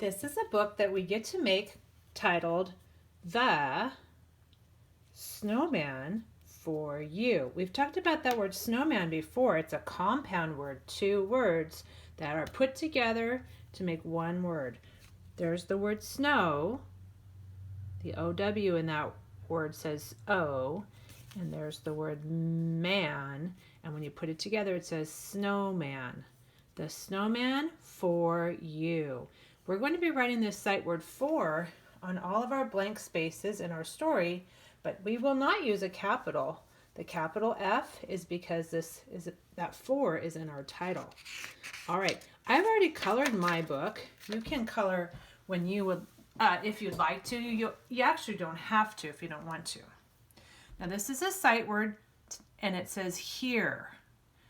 This is a book that we get to make titled The Snowman For You. We've talked about that word snowman before. It's a compound word, two words that are put together to make one word. There's the word snow. The O-W in that word says O. And there's the word man. And when you put it together, it says snowman. The snowman for you. We're going to be writing this sight word for on all of our blank spaces in our story, but we will not use a capital. The capital F is because that for is in our title. All right, I've already colored my book. You can color when you would, if you'd like to. You actually don't have to if you don't want to. Now this is a sight word, and it says here.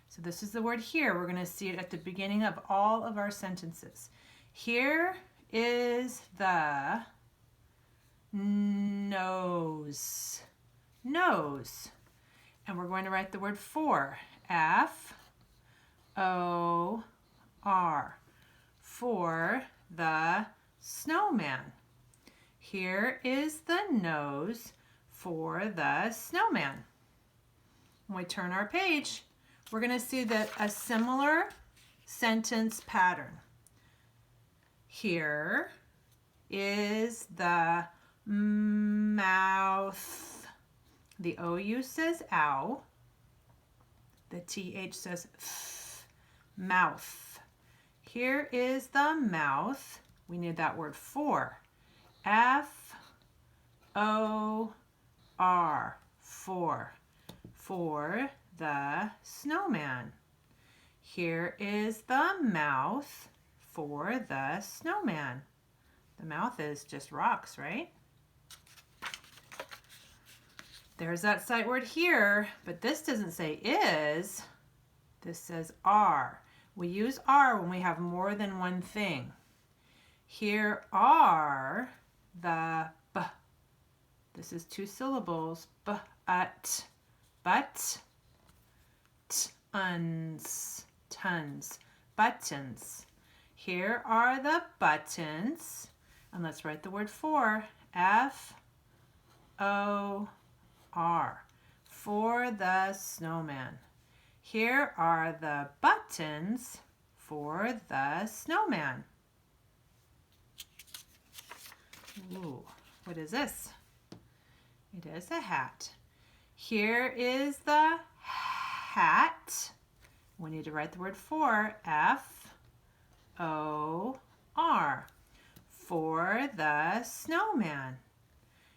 So this is the word here. We're going to see it at the beginning of all of our sentences. Here is the nose. Nose. And we're going to write the word for. F-O-R. For the snowman. Here is the nose for the snowman. When we turn our page, we're going to see a similar sentence pattern. Here is the mouth. The O-U says ow. The T-H says th, mouth. Here is the mouth. We need that word for. F-O-R. For. For the snowman. Here is the mouth for the snowman. The mouth is just rocks, right? There's that sight word here, but this doesn't say is. This says are. We use are when we have more than one thing. Here are the b. This is two syllables. B-ut. But. Tons. Tons. Buttons. Here are the buttons. And let's write the word for. F-O-R. For the snowman. Here are the buttons for the snowman. Ooh, what is this? It is a hat. Here is the hat. We need to write the word for. F-O-R. For the snowman.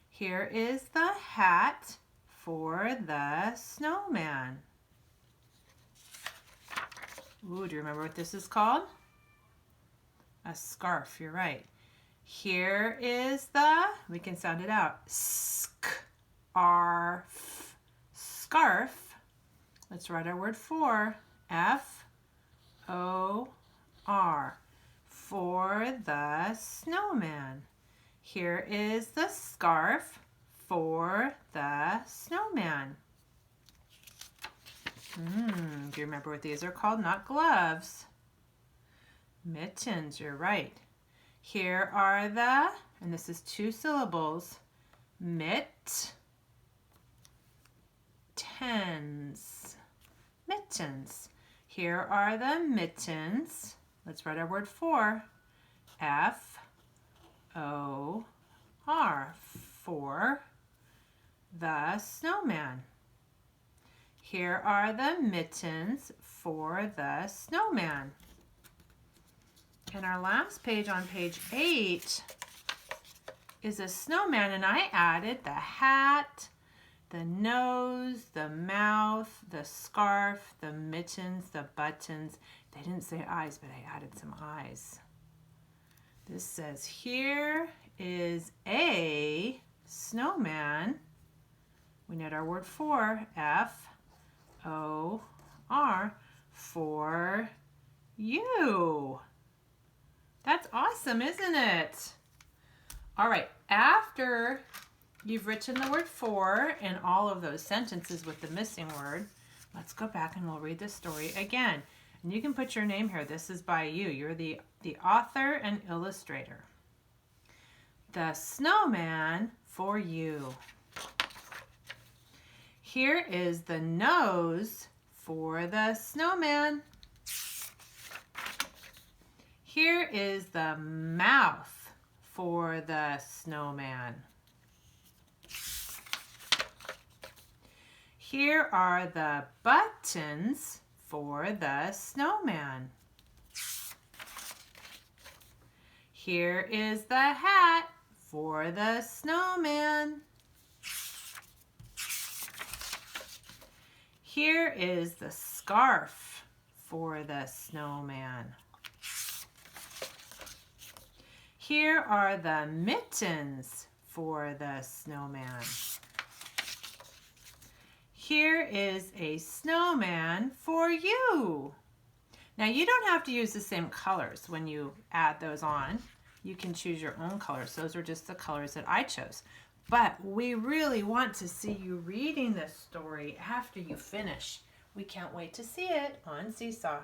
Here is the hat for the snowman. Ooh, do you remember what this is called? A scarf, you're right. Here is we can sound it out. Scarf. Scarf. Let's write our word for. F-O-R. For the snowman. Here is the scarf for the snowman. Do you remember what these are called? Not gloves. Mittens, you're right. Here are and this is two syllables, mittens. Mittens. Here are the mittens. Let's write our word for. F-O-R. For the snowman. Here are the mittens for the snowman. And our last page on page 8 is a snowman, and I added the hat, the nose, the mouth, the scarf, the mittens, the buttons. They didn't say eyes, but I added some eyes. This says, here is a snowman. We need our word for. F-O-R. For you. That's awesome, isn't it? All right, after you've written the word for in all of those sentences with the missing word, let's go back and we'll read the story again. And you can put your name here. This is by you. You're the author and illustrator. The Snowman for You. Here is the nose for the snowman. Here is the mouth for the snowman. Here are the buttons for the snowman. Here is the hat for the snowman. Here is the scarf for the snowman. Here are the mittens for the snowman. Here is a snowman for you. Now you don't have to use the same colors when you add those on. You can choose your own colors. Those are just the colors that I chose. But we really want to see you reading this story after you finish. We can't wait to see it on Seesaw.